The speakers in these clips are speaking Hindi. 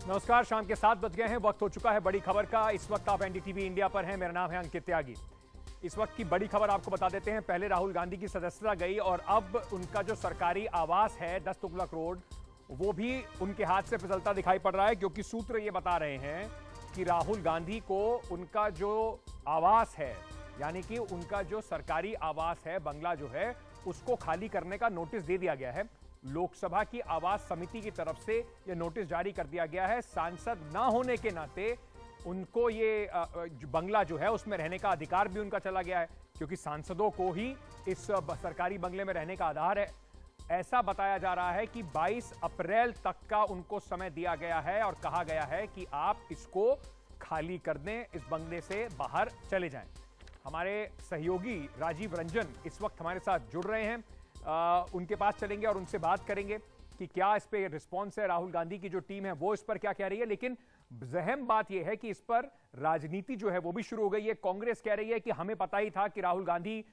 नमस्कार, शाम के 7 बज गए हैं। वक्त हो चुका है बड़ी खबर का। इस वक्त आप एनडीटीवी इंडिया पर हैं। मेरा नाम है अंकित त्यागी। इस वक्त की बड़ी खबर आपको बता देते हैं। पहले राहुल गांधी की सदस्यता गई और अब उनका जो सरकारी आवास है 10 तुगलक रोड, वो भी उनके हाथ से फिसलता दिखाई पड़ रहा है, क्योंकि सूत्र ये बता रहे हैं कि राहुल गांधी को उनका जो आवास है, यानी कि उनका जो सरकारी आवास है, बंगला जो है, उसको खाली करने का नोटिस दे दिया गया है। लोकसभा की आवास समिति की तरफ से यह नोटिस जारी कर दिया गया है। सांसद ना होने के नाते उनको ये बंगला जो है उसमें रहने का अधिकार भी उनका चला गया है, क्योंकि सांसदों को ही इस सरकारी बंगले में रहने का आधार है। ऐसा बताया जा रहा है कि 22 अप्रैल तक का उनको समय दिया गया है और कहा गया है कि आप इसको खाली कर दें, इस बंगले से बाहर चले जाएं। हमारे सहयोगी राजीव रंजन इस वक्त हमारे साथ जुड़ रहे हैं। उनके पास चलेंगे और उनसे बात करेंगे कि क्या इस पे रिस्पॉन्स है। राहुल गांधी की जो टीम है वो इस पर क्या कह रही है। लेकिन अहम बात यह है कि इस पर राजनीति जो है वो भी शुरू हो गई है। कांग्रेस कह रही है कि हमें पता ही था कि राहुल गांधी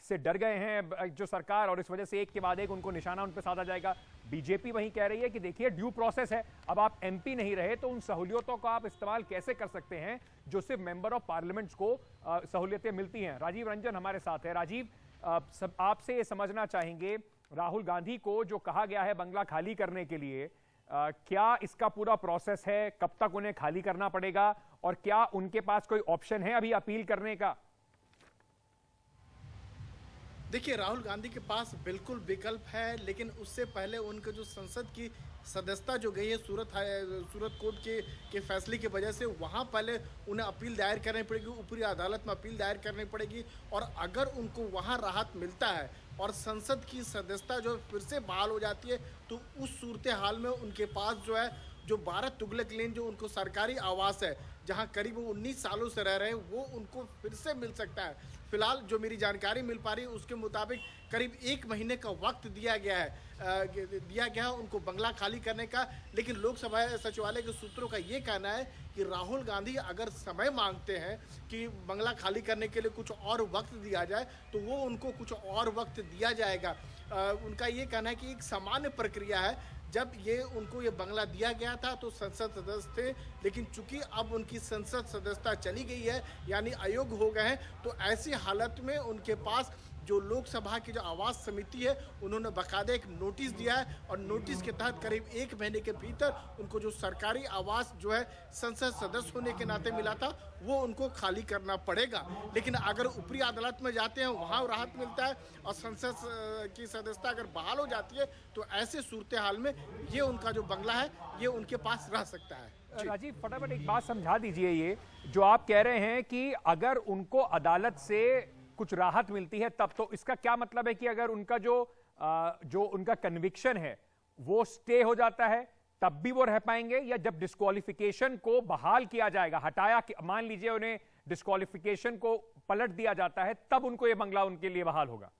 से डर गए हैं जो सरकार, और इस वजह से एक के बाद एक उनको निशाना उन पर साधा जाएगा। बीजेपी वहीं कह रही है कि देखिए, ड्यू प्रोसेस है, अब आप एमपी नहीं रहे तो उन सहूलियतों का आप इस्तेमाल कैसे कर सकते हैं जो सिर्फ मेंबर ऑफ पार्लियामेंट्स को सहूलियतें मिलती हैं। राजीव रंजन हमारे साथ है। राजीव, आपसे ये समझना चाहेंगे, राहुल गांधी को जो कहा गया है बंगला खाली करने के लिए, क्या इसका पूरा प्रोसेस है, कब तक उन्हें खाली करना पड़ेगा, और क्या उनके पास कोई ऑप्शन है अभी अपील करने का? देखिए, राहुल गांधी के पास बिल्कुल विकल्प है, लेकिन उससे पहले उनके जो संसद की सदस्यता जो गई है सूरत कोर्ट के फैसले की वजह से, वहाँ पहले उन्हें अपील दायर करनी पड़ेगी, ऊपरी अदालत में अपील दायर करनी पड़ेगी। और अगर उनको वहाँ राहत मिलता है और संसद की सदस्यता जो फिर से बहाल हो जाती है, तो उस सूरत हाल में उनके पास जो है जो 12 तुगलक लेन जो उनको सरकारी आवास है, जहां करीब 19 सालों से रह रहे हैं, वो उनको फिर से मिल सकता है। फिलहाल जो मेरी जानकारी मिल पा रही है उसके मुताबिक करीब 1 महीने का वक्त दिया गया है उनको बंगला खाली करने का। लेकिन लोकसभा सचिवालय के सूत्रों का ये कहना है कि राहुल गांधी अगर समय मांगते हैं कि बंगला खाली करने के लिए कुछ और वक्त दिया जाए, तो वो उनको कुछ और वक्त दिया जाएगा। उनका ये कहना है कि एक सामान्य प्रक्रिया है। जब उनको ये बंगला दिया गया था तो संसद सदस्य थे, लेकिन चूंकि अब उनकी संसद सदस्यता चली गई है, यानी अयोग्य हो गए हैं, तो ऐसी हालत में उनके पास जो लोकसभा की जो आवास समिति है, उन्होंने बाकायदा एक नोटिस दिया है, और नोटिस के तहत करीब 1 महीने के भीतर उनको जो सरकारी आवास जो है संसद सदस्य होने के नाते मिला था, वो उनको खाली करना पड़ेगा। लेकिन अगर ऊपरी अदालत में जाते हैं, वहाँ राहत मिलता है और संसद की सदस्यता अगर बहाल हो जाती है, तो ऐसे सूरत हाल में ये उनका जो बंगला है ये उनके पास रह सकता है। राजीव, फटाफट एक बात समझा दीजिए। ये जो आप कह रहे हैं कि अगर उनको अदालत से कुछ राहत मिलती है तब, तो इसका क्या मतलब है कि अगर उनका जो उनका कन्विक्शन है वो स्टे हो जाता है तब भी वो रह पाएंगे, या जब डिस्क्वालिफिकेशन को बहाल किया जाएगा, हटाया, मान लीजिए उन्हें डिस्क्वालिफिकेशन को पलट दिया जाता है, तब उनको ये बंगला उनके लिए बहाल होगा?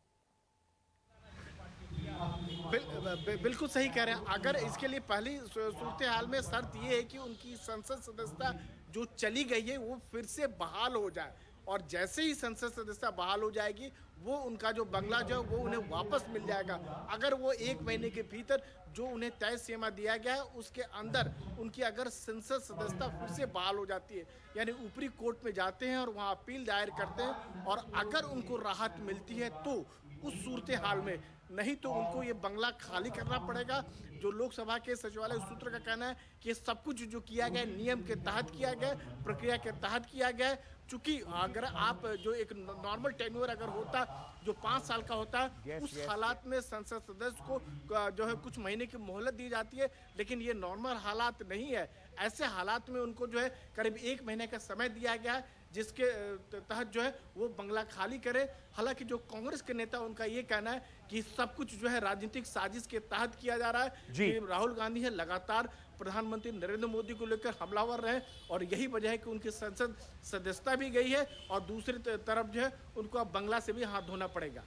बिल्कुल सही कह रहे हैं। अगर इसके लिए पहली सूरत हाल में शर्त यह है कि उनकी संसद सदस्यता जो चली गई है वो फिर से बहाल हो जाए, और जैसे ही संसद सदस्यता बहाल हो जाएगी, वो उनका जो बंगला जो है वो उन्हें वापस मिल जाएगा। अगर वो 1 महीने के भीतर जो उन्हें तय सीमा दिया गया है उसके अंदर उनकी अगर संसद सदस्यता फिर से बहाल हो जाती है, यानी ऊपरी कोर्ट में जाते हैं और वहाँ अपील दायर करते हैं, और अगर उनको राहत मिलती है तो उस सूरत हाल में, नहीं तो उनको ये बंगला खाली करना पड़ेगा। जो लोकसभा के सचिवालय सूत्र का कहना है कि ये सब कुछ जो किया गया नियम के तहत किया गया, प्रक्रिया के तहत किया गया। चूंकि अगर आप जो एक नॉर्मल टेन्योर अगर होता जो 5 साल का होता, उस हालात में संसद सदस्य को जो है कुछ महीने की मोहलत दी जाती है, लेकिन ये नॉर्मल हालात नहीं है। ऐसे हालात में उनको जो है करीब 1 महीने का समय दिया गया है, जिसके तहत जो है वो बंगला खाली करे। हालांकि जो कांग्रेस के नेता, उनका ये कहना है कि सब कुछ जो है राजनीतिक साजिश के तहत किया जा रहा है जी। राहुल गांधी है लगातार प्रधानमंत्री नरेंद्र मोदी को लेकर हमलावर रहे, और यही वजह है कि उनकी संसद सदस्यता भी गई है, और दूसरी तरफ जो है उनको अब बंगला से भी हाथ धोना पड़ेगा।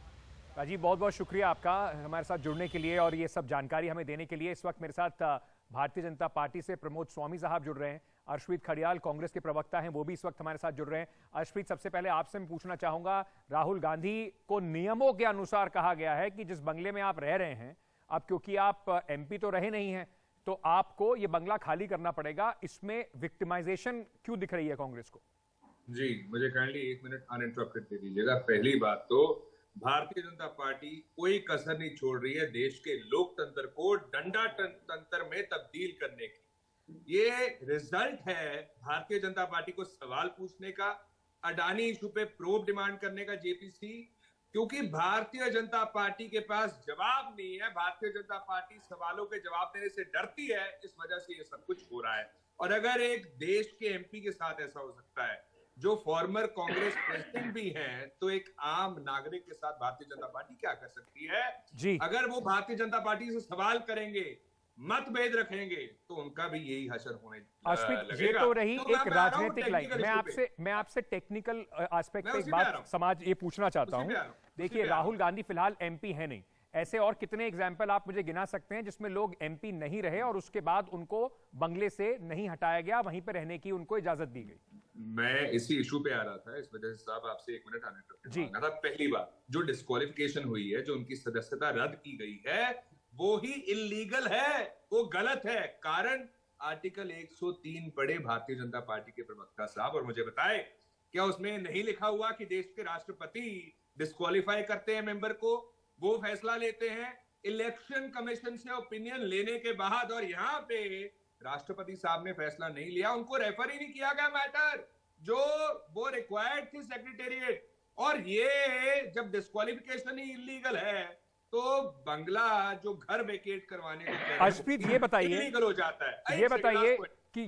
राजीव, बहुत बहुत शुक्रिया आपका हमारे साथ जुड़ने के लिए और ये सब जानकारी हमें देने के लिए। इस वक्त मेरे साथ भारतीय जनता पार्टी से प्रमोद स्वामी साहब जुड़ रहे हैं, अर्शप्रीत खडियाल कांग्रेस के प्रवक्ता हैं, वो भी इस वक्त हमारे साथ जुड़ रहे हैं। अर्शप्रीत, सबसे पहले आपसे मैं पूछना चाहूंगा, राहुल गांधी को नियमों के अनुसार कहा गया है कि जिस बंगले में आप रह रहे हैं, अब क्योंकि आप एमपी तो रहे नहीं हैं, तो आपको ये बंगला खाली करना पड़ेगा। इसमें विक्टिमाइजेशन क्यों दिख रही है कांग्रेस को? जी, मुझे काइंडली 1 मिनट अनइंटरप्टेड दे दीजिएगा। पहली बात तो भारतीय जनता पार्टी कोई कसर नहीं छोड़ रही है देश के लोकतंत्र को डंडा तंत्र में तब्दील करने की। ये रिजल्ट है भारतीय जनता पार्टी को सवाल पूछने का, अडानी इशू पे प्रोब डिमांड करने का जेपीसी, क्योंकि भारतीय जनता पार्टी के पास जवाब नहीं है। भारतीय जनता पार्टी सवालों के जवाब देने से डरती है, इस वजह से ये सब कुछ हो रहा है। और अगर एक देश के एमपी के साथ ऐसा हो सकता है जो फॉर्मर कांग्रेस प्रेसिडेंट भी हैं, तो एक आम नागरिक के साथ भारतीय जनता पार्टी क्या कर सकती है? जी, अगर वो भारतीय जनता पार्टी से सवाल करेंगे, मतभेद रखेंगे, तो उनका भी यही हशर होने अर्शप्रीत, ये तो रही एक राजनीतिक लाइन। मैं आपसे टेक्निकल एस्पेक्ट पे एक बात समाज ये पूछना चाहता हूं। देखिए, राहुल गांधी फिलहाल एमपी है नहीं, ऐसे और कितने एग्जाम्पल आप मुझे गिना सकते हैं जिसमें लोग एमपी नहीं रहे और उसके बाद उनको बंगले से नहीं हटाया गया, वहीं पे रहने की उनको इजाजत दी गई? मैं इसी इशू पे आ रहा था, इस वजह से साहब आपसे 1 मिनट जी। आने था। पहली बात, जो डिस्क्वालिफिकेशन हुई है, जो उनकी सदस्यता रद्द की गई है, वो ही इल्लीगल है, वो गलत है। कारण आर्टिकल 103 पढ़े भारतीय जनता पार्टी के प्रवक्ता साहब और मुझे बताए, क्या उसमें नहीं लिखा हुआ कि देश के राष्ट्रपति डिस्क्वालीफाई करते हैं मेंबर को, वो फैसला लेते हैं इलेक्शन कमीशन से ओपिनियन लेने के बाद, और यहाँ पे राष्ट्रपति साहब ने फैसला नहीं लिया, उनको रेफर ही नहीं किया गया मैटर जो वो रिक्वायर्ड थी सेक्रेटेरिएट। और ये जब डिस्क्वालिफिकेशन ही इलीगल है, तो बंगला जो घर वेकेट करवाने को अर्शप्रीत, ये बताइए, इलीगल हो जाता है। ये बताइए कि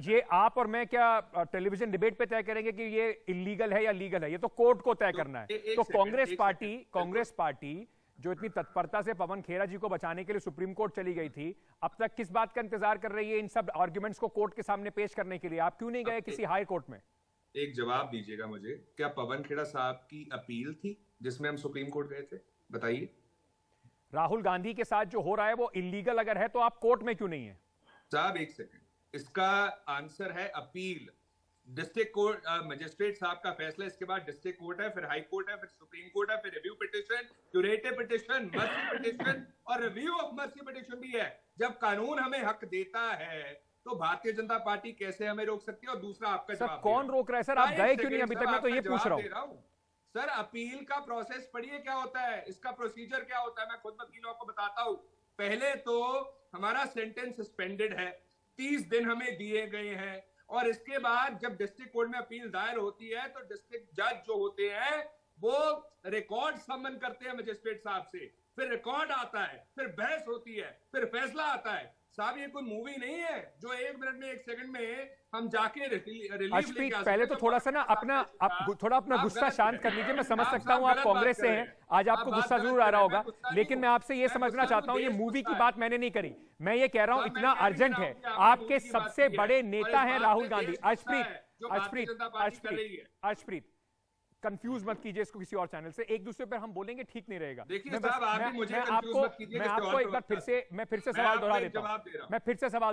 ये आप और मैं क्या टेलीविजन डिबेट पे तय करेंगे कि ये इलीगल है या लीगल है? ये तो कोर्ट को तय करना है। तो कांग्रेस पार्टी जो इतनी तत्परता से पवन खेरा जी को बचाने के लिए सुप्रीम कोर्ट चली गई थी, अब तक किस बात का इंतजार कर रही है इन सब आर्ग्यूमेंट्स को कोर्ट के सामने पेश करने के लिए? आप क्यों नहीं गए किसी हाई कोर्ट में? एक जवाब दीजिएगा मुझे, क्या पवन खेड़ा साहब की अपील थी जिसमें हम सुप्रीम कोर्ट गए थे? बताइए। राहुल गांधी के साथ जो हो रहा है वो इलीगल अगर है तो आप कोर्ट में क्यों नहीं है? साहब 1 सेकंड, इसका आंसर है अपील। डिस्ट्रिक्ट कोर्ट मजिस्ट्रेट साहब का फैसला, इसके बाद डिस्ट्रिक्ट कोर्ट है, फिर हाई कोर्ट है, फिर सुप्रीम कोर्ट है, फिर review petition, curative petition, mercy petition और रिव्यू ऑफ मर्सी पिटिशन भी है। जब कानून हमें हक देता है तो भारतीय जनता पार्टी कैसे हमें रोक सकती है? और दूसरा आपका जवाब, कौन रोक रहा है सर? आप गए क्यों नहीं अभी तक? मैं तो ये पूछ रहा हूँ सर। अपील का प्रोसेस पढ़िए क्या होता है, इसका प्रोसीजर क्या होता है, मैं खुद वकीलों को बताता हूँ। पहले तो हमारा सेंटेंस सस्पेंडेड है, 30 दिन हमें दिए गए हैं, और इसके बाद जब डिस्ट्रिक्ट कोर्ट में अपील दायर होती है तो डिस्ट्रिक्ट जज जो होते हैं वो रिकॉर्ड समन करते हैं मजिस्ट्रेट साहब से, फिर रिकॉर्ड आता है, फिर बहस होती है, फिर फैसला आता है। साहब ये कोई मूवी नहीं है जो 1 मिनट में 1 सेकंड में हम जाके रिलीफ अर्शप्रीत, पहले तो थोड़ा सा ना अपना गुस्सा शांत कर लीजिए। मैं समझ सकता हूँ आप कांग्रेस से हैं, आज आपको गुस्सा जरूर आ रहा होगा, लेकिन मैं आपसे ये समझना चाहता हूँ, ये मूवी की बात मैंने नहीं करी। मैं ये कह रहा हूँ इतना अर्जेंट है, आपके सबसे बड़े नेता हैं राहुल गांधी। अर्शप्रीत, कंफ्यूज मत कीजिए इसको किसी और चैनल से, एक दूसरे पर हम बोलेंगे ठीक नहीं रहेगा। मैं आपको एक बार फिर से सवाल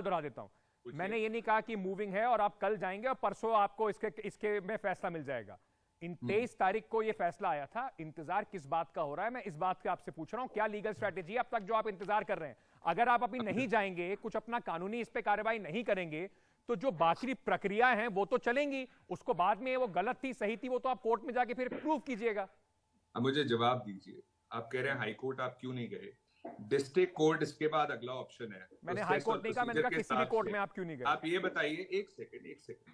दोहरा देता हूं। मैंने ये नहीं कहा कि मूविंग है और आप कल जाएंगे और परसों आपको इसके में फैसला मिल जाएगा। इन 23 तारीख को ये फैसला आया था, इंतजार किस बात का हो रहा है? मैं इस बात का आपसे पूछ रहा हूं, क्या लीगल स्ट्रैटेजी अब तक जो आप इंतजार कर रहे हैं? अगर आप अभी नहीं जाएंगे, कुछ अपना कानूनी इस पे कार्रवाई नहीं करेंगे, तो जो बाकी प्रक्रिया है वो तो चलेंगी, उसको बाद में वो गलत थी सही थी वो तो आप कोर्ट में जाके फिर प्रूव कीजिएगा। अब मुझे जवाब दीजिए, आप कह रहे हैं हाई कोर्ट आप क्यों नहीं गए? डिस्ट्रिक्ट कोर्ट इसके बाद अगला ऑप्शन है। मैंने हाई कोर्ट नहीं कहा, मैंने कहा किसी भी कोर्ट में आप क्यों नहीं गए? आप ये बताइए, एक सेकंड,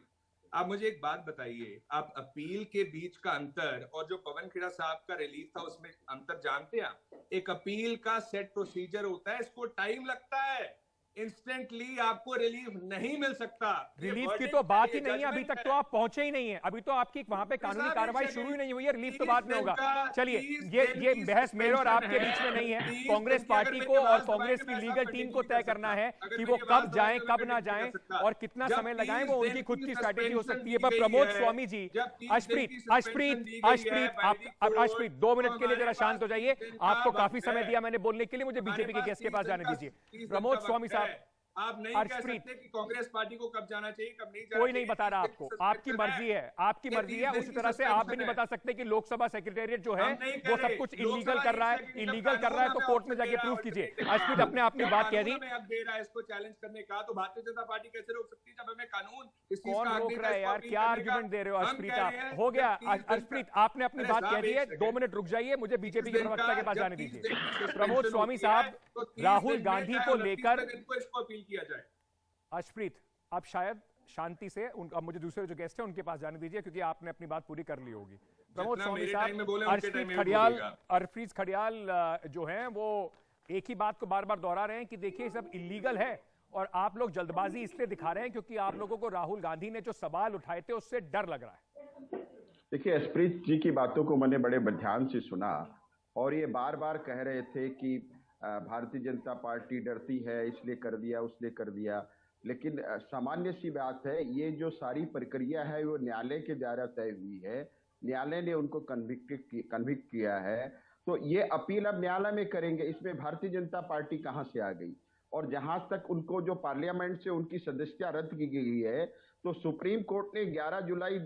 आप मुझे एक बात बताइए, आप अपील के बीच का अंतर और जो पवन खेड़ा साहब का रिलीफ था उसमें अंतर जानते हैं? एक अपील का सेट प्रोसीजर होता है, इसको टाइम लगता है, इंस्टेंटली आपको रिलीफ नहीं मिल सकता। रिलीफ की तो बात ही नहीं है, अभी तक तो आप पहुंचे ही नहीं है, अभी तो आपकी वहां पे कानूनी कार्रवाई शुरू ही नहीं हुई है, रिलीफ तो बाद में होगा। चलिए, ये बहस मेरे और आपके बीच में नहीं है, कांग्रेस पार्टी को और कांग्रेस की लीगल टीम को तय करना है कि वो कब जाएं कब ना जाएं और कितना समय लगाएं, वो उनकी खुद की स्ट्रैटेजी हो सकती है। पर प्रमोद स्वामी जी, अर्शप्रीत 2 मिनट के लिए जरा शांत हो जाइए, आपको काफी समय दिया मैंने बोलने के लिए, मुझे बीजेपी के गेस्ट के पास जाने दीजिए। प्रमोद स्वामी साहब, आप नहीं कह अर्शप्रीत, सकते कि कांग्रेस पार्टी को कब जाना चाहिए कब नहीं जाना कोई नहीं चाहिए। बता रहा आपको, आपकी मर्जी है, आपकी ये मर्जी 30 है। दिन उसी की तरह से आप भी सस्पेंशन नहीं है। बता सकते कि लोकसभा सेक्रेटेरिएट जो है हम नहीं कह वो रहे। सब कुछ लोकसभा इलीगल कर रहा है, एक सेकंड, इलीगल कर रहा है, तो कानून कोर्ट में हमें जाके ऑप्शन प्रूफ दे कीजिए। रहा है। अर्शप्रीत, अपने अपनी क्या बात कह दी। कानून हमें अब दे रहा है इसको चैलेंज करने का, तो भारतीय जनता पार्टी कैसे रोक सकती है जब हमें कानून इस चीज कौन का हक रोक देता रहा है इसको यार? अपील क्या करने का? आर्ग्यूमेंट दे रहे हो हम अर्शप्रीत? कह आप रहे हैं हो गया कि 30 दिन अर्शप्रीत, का- आपने अपनी अरे बात साहब, कह दी एक है। सेकंड। 2 मिनट रुक जाइए, मुझे बीजेपी के 30 दिन प्रवक्ता का के पास जब जाने 30 दीजिए। दिन की प्रमोद सस्पेंशन स्वामी होती है, साहब, तो 30 राहुल दिन में गांधी चाहे को 29 लेकर दिन इनको इसको अपील किया जाए। अर्शप्रीत, आप शायद शांति से उनका, मुझे दूसरे जो गेस्ट हैं उनके पास जाने दीजिए, क्योंकि आपने अपनी बात पूरी कर ली होगी। प्रमोद जितना स्वामी मेरे साहब, टाइम में बोले, उनके टाइम में भी खड़ियाल, बोलिएगा। अर्शप्रीत खड़ियाल जो हैं वो एक ही बात को बार बार दोहरा रहे हैं कि देखिए सब इलीगल है, और आप लोग जल्दबाजी इसलिए दिखा रहे हैं क्योंकि आप लोगों को राहुल गांधी ने जो सवाल उठाए थे उससे डर लग रहा है। देखिए, अर्शप्रीत जी की बातों को मैंने बड़े ध्यान से सुना, और ये बार बार कह रहे थे कि भारतीय जनता पार्टी डरती है इसलिए कर दिया, उसने कर दिया। लेकिन सामान्य सी बात है, ये जो सारी प्रक्रिया है वो न्यायालय के द्वारा तय हुई है, न्यायालय ने उनको कन्विक्ट किया है, तो ये अपील अब न्यायालय में करेंगे। इसमें भारतीय जनता पार्टी कहां से आ गई? और जहां तक उनको जो पार्लियामेंट से उनकी सदस्यता रद्द की गई है, तो सुप्रीम कोर्ट ने 11 जुलाई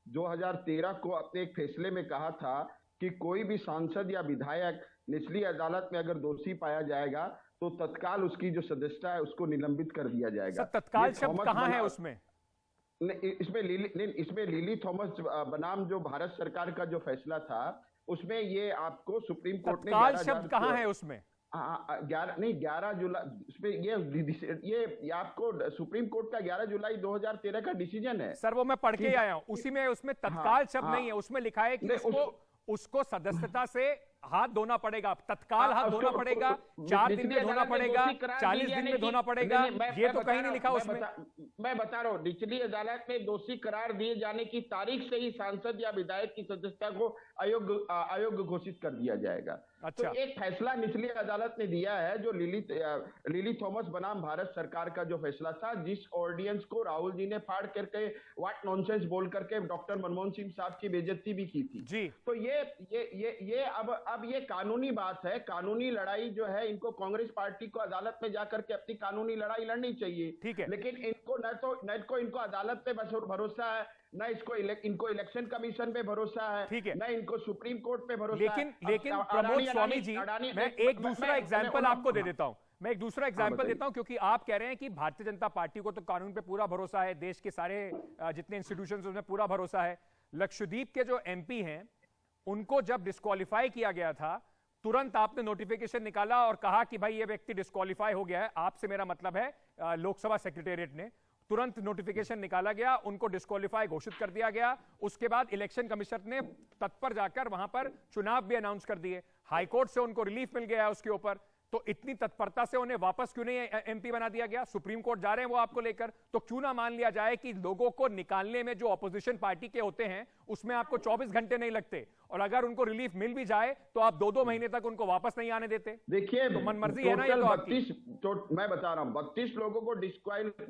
2013 को अपने एक फैसले में कहा था कि कोई भी सांसद या विधायक निचली अदालत में अगर दोषी पाया जाएगा तो तत्काल उसकी जो सदस्यता है उसको निलंबित कर दिया जाएगा। सर, तत्काल ये शब्द थॉमस कहां है बना- उसमें? इसमें लिली थॉमस बनाम जो भारत सरकार का जो फैसला था, उसमें ये आपको सुप्रीम कोर्ट ने तत्काल शब्द कहां है उसमें? 11 जुलाई, उसमें ये आपको सुप्रीम कोर्ट का 11 जुलाई 2013 का डिसीजन है। सर वो मैं पढ़ के ही आया हूं, उसी में उसमें तत्काल शब्द हाँ। नहीं है, उसमें लिखा है कि नहीं, उसको सदस्यता से हाथ धोना पड़ेगा, तत्काल हाथ धोना पड़ेगा, 4 दिन में धोना पड़ेगा, 40 दिन में धोना पड़ेगा, ये तो कहीं नहीं लिखा उसमें। मैं बता रहा हूँ, निचली अदालत में दोषी करार दिए जाने की तारीख से ही सांसद या विधायक की सदस्यता को अयोग्य घोषित कर दिया जाएगा। अच्छा। तो एक फैसला निचली अदालत ने दिया है, जो लिली थॉमस बनाम भारत सरकार का जो फैसला था, जिस ऑर्डिनेंस को राहुल जी ने फाड़ करके व्हाट नॉनसेंस बोल करके डॉक्टर मनमोहन सिंह साहब की बेइज्जती भी की थी जी। तो ये अब ये कानूनी बात है, कानूनी लड़ाई जो है, इनको कांग्रेस पार्टी को अदालत में जाकर के अपनी कानूनी लड़ाई लड़नी चाहिए। ठीक है। लेकिन इनको न तो इनको अदालत पे भरोसा है, न इनको इलेक्शन कमीशन पे भरोसा है, ठीक है, न इनको सुप्रीम कोर्ट पे भरोसा लेकिन है। लेकिन प्रमोद स्वामी जी, मैं एक दूसरा एग्जाम्पल आपको दे देता हूं, मैं एक दूसरा एग्जाम्पल देता हूं, क्योंकि आप कह रहे हैं कि भारतीय जनता पार्टी को तो कानून पे पूरा भरोसा है, देश के सारे जितने इंस्टीट्यूशंस उसमें पूरा भरोसा है। लक्षद्वीप के जो एमपी हैं उनको जब डिस्क्वालीफाई किया गया था, तुरंत आपने नोटिफिकेशन निकाला और कहा कि भाई ये व्यक्ति डिस्क्वालीफाई हो गया है। आपसे मेरा मतलब है लोकसभा सेक्रेटेरिएट ने तुरंत नोटिफिकेशन निकाला गया, उनको डिस्क्वालीफाई घोषित कर दिया गया। उसके बाद इलेक्शन कमीशन ने तत्पर जाकर वहां पर चुनाव भी अनाउंस कर दिए, हाईकोर्ट से उनको रिलीफ मिल गया उसके ऊपर। तो इतनी तत्परता से उन्हें वापस क्यों नहीं एमपी बना दिया गया? सुप्रीम कोर्ट जा रहे हैं वो आपको लेकर, तो क्यों ना मान लिया जाए कि लोगों को निकालने में जो ऑपोजिशन पार्टी के होते हैं उसमें आपको 24 घंटे नहीं लगते, और अगर उनको रिलीफ मिल भी जाए तो आप 2-2 महीने तक उनको वापस नहीं आने देते। देखिए, तो मनमर्जी है ना ये तो आपकी। 32 मैं बता रहा हूं, 32 लोगों को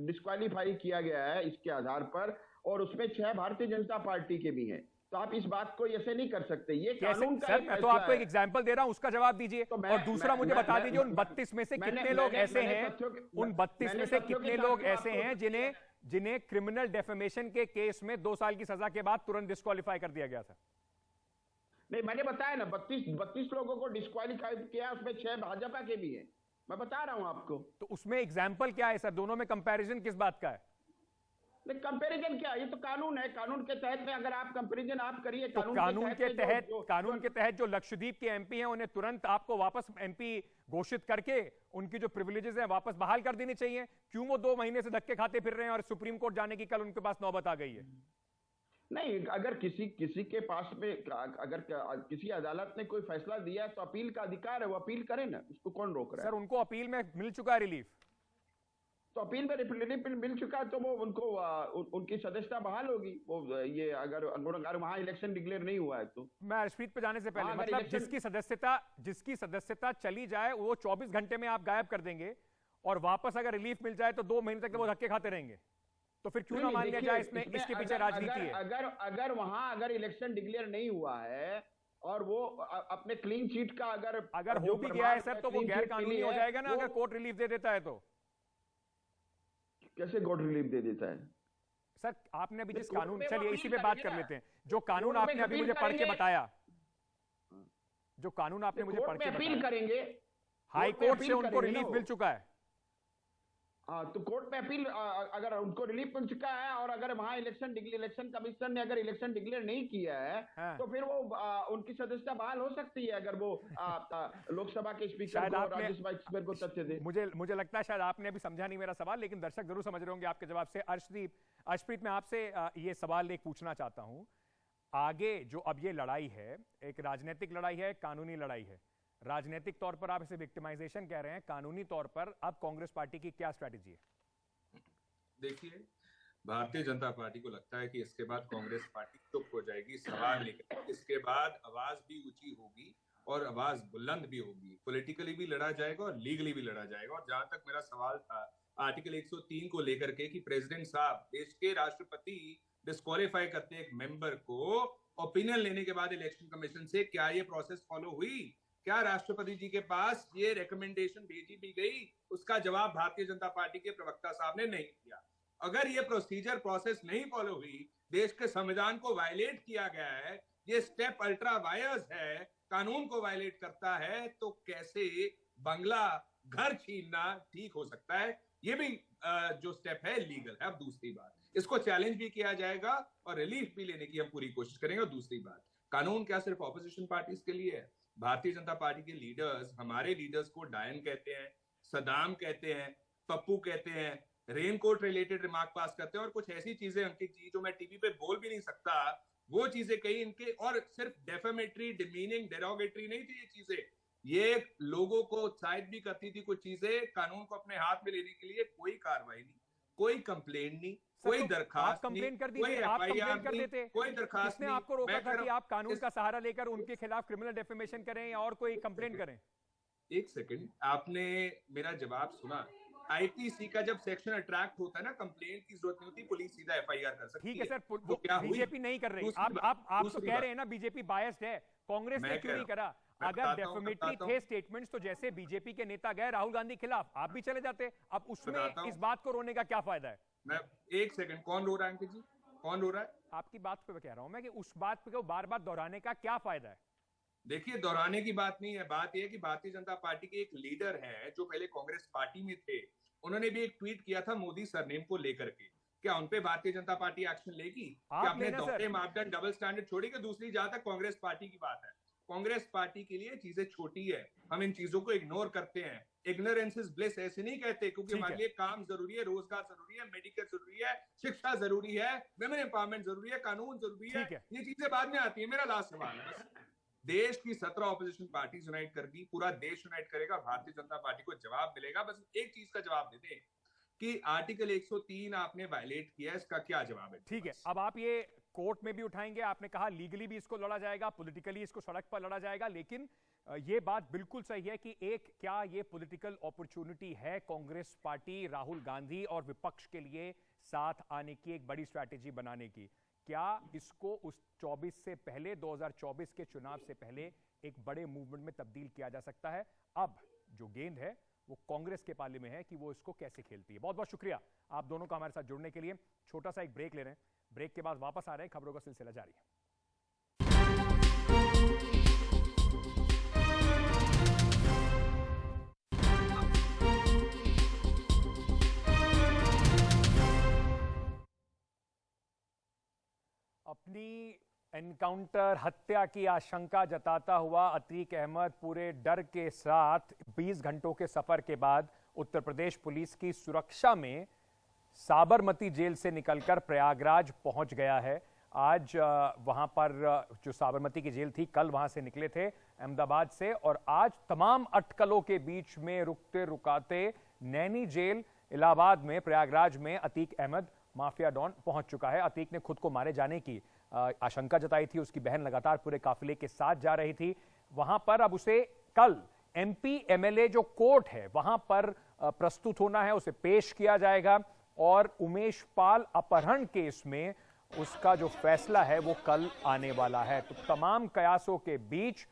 डिस्क्वालीफाई किया गया है इसके आधार पर, और उसमें 6 भारतीय जनता पार्टी के भी हैं। तो आप इस बात को ऐसे नहीं कर सकते, ये कानून का सर, मैं तो आपको एक एग्जांपल दे रहा हूं, उसका जवाब दीजिए। तो और दूसरा मुझे बता दीजिए, उन 32 में से कितने लोग ऐसे हैं, उन 32 में से कितने लोग ऐसे हैं जिन्हें क्रिमिनल डेफेमेशन के केस में 2 साल की सजा के बाद तुरंत डिस्क्वालीफाई कर दिया गया था? नहीं, मैंने बताया ना, 32 लोगों को डिस्क्वालीफाई किया, उसमें 6 भाजपा के भी हैं। मैं बता रहा हूं आपको। तो उसमें एग्जाम्पल क्या है सर? दोनों में कंपैरिजन किस बात का है? कंपैरिजन क्या, ये तो कानून है, कानून के तहत में अगर आप कंपैरिजन आप करिए, तो कानून के तहत जो लक्षद्वीप के एमपी हैं उन्हें तुरंत आपको वापस एमपी घोषित करके उनकी जो प्रिविलेजेस हैं वापस बहाल कर देनी चाहिए। क्यों वो 2 महीने से धक्के खाते फिर रहे हैं और सुप्रीम कोर्ट जाने की कल उनके पास नौबत आ गई है? नहीं, अगर किसी के पास में अगर किसी अदालत ने कोई फैसला दिया है तो अपील का अधिकार है, वो अपील करे ना, उसको कौन रोक रहा है? सर, उनको अपील में मिल चुका है रिलीफ, तो अपील में रिलीफ मिल चुका है, तो वो उनको उनकी सदस्यता बहाल होगी। वो ये अगर वहां इलेक्शन डिक्लेयर नहीं हुआ है तो। मैं अर्शप्रीत पे जाने से पहले, मतलब जिसकी सदस्यता चली जाए वो 24 घंटे में आप गायब कर देंगे, और वापस अगर रिलीफ मिल जाए तो 2 महीने तक वो धक्के खाते रहेंगे। तो फिर क्यों ना मान लिया जाए इसके पीछे राजनीति है? अगर वहां इलेक्शन डिक्लेयर नहीं हुआ है और वो अपने क्लीन चीट का अगर हो भी गया है सर, तो वो गैर कानूनी हो जाएगा ना, अगर कोर्ट रिलीफ दे देता है तो। कैसे कोर्ट रिलीफ दे देता है? सर आपने अभी जिस कोर्ट कानून, में वो चलिए अपील इसी पे बात करेंगे कर ना। लेते हैं, जो कानून कोर्ट में आपने अभी अपील मुझे पढ़ के करेंगे। बताया, जो कानून आपने मुझे पढ़ कोर्ट के में अपील बताया, करेंगे, हाई कोर्ट में कोर्ट से अपील उनको करेंगे ना रिलीफ वो। मिल चुका है। हाँ, तो कोर्ट में अपील अगर उनको रिलीफ मिल चुका है और अगर वहां इलेक्शन कमीशन ने अगर इलेक्शन डिक्लेयर नहीं किया है, हाँ। तो फिर वो उनकी सदस्यता बहाल हो सकती है अगर वो लोकसभा के स्पीकर शायद को, आपने- राज्यसभा स्पीकर को तथ्य दे। मुझे लगता है शायद आपने अभी समझा नहीं मेरा सवाल, लेकिन दर्शक जरूर समझ रहे होंगे आपके जवाब से। अर्शप्रीत, मैं आपसे ये सवाल एक पूछना चाहता हूं। आगे जो अब ये लड़ाई है, एक राजनीतिक लड़ाई है, कानूनी लड़ाई है। राजनीतिक तौर पर आप इसे विक्टिमाइजेशन कह रहे हैं, कानूनी तौर पर अब कांग्रेस पार्टी की क्या स्ट्रैटेजी है? देखिए, भारतीय जनता पार्टी को लगता है कि इसके बाद कांग्रेस पार्टी चुप हो जाएगी, सवाल नहीं करेगी। इसके बाद आवाज भी ऊंची होगी और आवाज बुलंद भी होगी। पॉलिटिकली भी लड़ा जाएगा और लीगली भी लड़ा जाएगा। और जहां तक मेरा सवाल था आर्टिकल 103 को लेकर के कि प्रेसिडेंट साहब, देश के राष्ट्रपति डिस्क्वालीफाई करते एक मेंबर को ओपिनियन लेने के बाद इलेक्शन कमीशन से, क्या ये प्रोसेस फॉलो हुई? क्या राष्ट्रपति जी के पास ये रिकमेंडेशन भेजी भी गई? उसका जवाब भारतीय जनता पार्टी के प्रवक्ता साहब ने नहीं दिया। अगर ये प्रोसीजर प्रोसेस नहीं फॉलो हुई, देश के संविधान को वायलेट किया गया है, ये स्टेप अल्ट्रा वायर्स है, कानून को वायलेट करता है, तो कैसे बंगला घर छीनना ठीक हो सकता है? ये भी जो स्टेप है लीगल है। अब दूसरी बात, इसको चैलेंज भी किया जाएगा और रिलीफ भी लेने की हम पूरी कोशिश करेंगे। और दूसरी बात, कानून क्या सिर्फ ऑपोजिशन पार्टीज के लिए है? भारतीय जनता पार्टी के लीडर्स, हमारे लीडर्स को डायन कहते हैं, सदाम कहते हैं, पप्पू कहते हैं, रेनकोट रिलेटेड रिमार्क पास करते हैं और कुछ ऐसी चीजें अंकित जी जो मैं टीवी पे बोल भी नहीं सकता, वो चीजें कही इनके। और सिर्फ डेफेमेटरी, डिमीनिंग, डेरोगेटरी नहीं थी ये चीजें, ये लोगों को उत्साहित भी करती थी कुछ चीजें। कानून को अपने हाथ में लेने के लिए कोई कार्रवाई नहीं, कोई कंप्लेंट नहीं, कोई तो दरखास्त आप कंप्लेन नहीं, कर कोई दीजिए, आप FIR कंप्लेन कर नहीं, देते। कोई दरखास्त किसने नहीं। आपको रोका मैं था कह कि रहा आप कानून इस- का सहारा लेकर उनके खिलाफ क्रिमिनल डेफेमेशन करें और कोई कंप्लेन करें? एक सेकंड, आपने मेरा जवाब सुना? आईपीसी का जब सेक्शन अट्रैक्ट होता है ना, कंप्लेंट की जरूरत नहीं होती, पुलिस सीधा FIR कर सकती ठीक है सर, वो क्या हुई? बीजेपी नहीं कर रही। दूसरी आप बात- तो दूसरी कह बात। रहे हैं ना बीजेपी बायस्ड है, कांग्रेस ने मैं क्यों कह नहीं रहा करा? मैं अगर बताता हूं, डेफेमेटरी बताता थे हूं। स्टेटमेंट्स, तो जैसे बीजेपी के नेता गए राहुल गांधी खिलाफ, आप भी चले जाते। अब उसमें बताता हूं। इस बात को रोने का क्या फायदा है? मैं एक सेकंड, कौन रो रहा है अंकित जी? कौन रो रहा है? आपकी बात पे मैं कह रहा हूं मैं कि उस बात को बार बार दोहराने का क्या फायदा है? देखिए, दोहराने की बात नहीं है। बात यह है कि भारतीय जनता पार्टी के एक लीडर हैं जो पहले कांग्रेस पार्टी में थे, उन्होंने भी एक ट्वीट किया था मोदी सरनेम को लेकर के। क्या उन पे भारतीय जनता पार्टी एक्शन लेगी? क्या अपने लेना सर। दोहरे मापदंड, डबल स्टैंडर्ड छोड़ेगी? दूसरी, जहां तक कांग्रेस पार्टी की बात है, कांग्रेस पार्टी के लिए चीजें छोटी है, हम इन चीजों को इग्नोर करते हैं। इग्नोरेंस इज ब्लिस ऐसे नहीं कहते, क्योंकि ठीक हमारे है। लिए काम जरूरी है, रोजगार जरूरी है, मेडिकल जरूरी है, शिक्षा जरूरी है, वुमेन एम्पावरमेंट जरूरी है, कानून जरूरी है। ठीक है। ये चीजें बाद में आती है। मेरा लास्ट सवाल है, बस देश की 17 ऑपोजिशन पार्टी यूनाइट करगी, पूरा देश यूनाइट करेगा, भारतीय जनता पार्टी को जवाब मिलेगा। बस एक चीज का जवाब दे दें कि आर्टिकल 103 आपने वायलेट किया, इसका क्या जवाब है? ठीक है, अब आप ये कोर्ट में भी उठाएंगे, आपने कहा लीगली भी इसको लड़ा जाएगा, पॉलिटिकली इसको सड़क पर लड़ा जाएगा, लेकिन ये बात बिल्कुल सही है कि क्या ये पॉलिटिकल अपॉर्चुनिटी है कांग्रेस पार्टी, राहुल गांधी और विपक्ष के लिए साथ आने की, एक बड़ी स्ट्रैटेजी बनाने की? क्या इसको उस 24 से पहले, 2024 के चुनाव से पहले एक बड़े मूवमेंट में तब्दील किया जा सकता है? अब जो गेंद है वो कांग्रेस के पाले में है कि वो इसको कैसे खेलती है। बहुत बहुत शुक्रिया आप दोनों का हमारे साथ जुड़ने के लिए। छोटा सा एक ब्रेक ले रहे हैं, ब्रेक के बाद वापस आ रहे हैं, खबरों का सिलसिला जारी है। अपनी एनकाउंटर हत्या की आशंका जताता हुआ अतीक अहमद पूरे डर के साथ 20 घंटों के सफर के बाद उत्तर प्रदेश पुलिस की सुरक्षा में साबरमती जेल से निकलकर प्रयागराज पहुंच गया है। आज वहां पर जो साबरमती की जेल थी, कल वहां से निकले थे अहमदाबाद से, और आज तमाम अटकलों के बीच में रुकते रुकाते नैनी जेल इलाहाबाद में, प्रयागराज में अतीक अहमद माफिया डॉन पहुंच चुका है। अतीक ने खुद को मारे जाने की आशंका जताई थी, उसकी बहन लगातार पूरे काफिले के साथ जा रही थी वहां पर। अब उसे कल MP MLA जो कोर्ट है वहां पर प्रस्तुत होना है, उसे पेश किया जाएगा और उमेश पाल अपहरण केस में उसका जो फैसला है वो कल आने वाला है। तो तमाम कयासों के बीच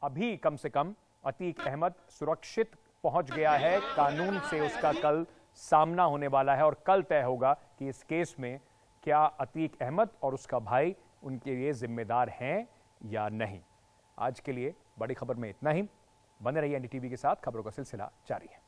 अभी कम से कम अतीक अहमद सुरक्षित पहुंच गया है, कानून से उसका कल सामना होने वाला है और कल तय होगा कि इस केस में क्या अतीक अहमद और उसका भाई उनके लिए जिम्मेदार हैं या नहीं। आज के लिए बड़ी खबर में इतना ही। बने रहिए एनडीटीवी के साथ, खबरों का सिलसिला जारी है।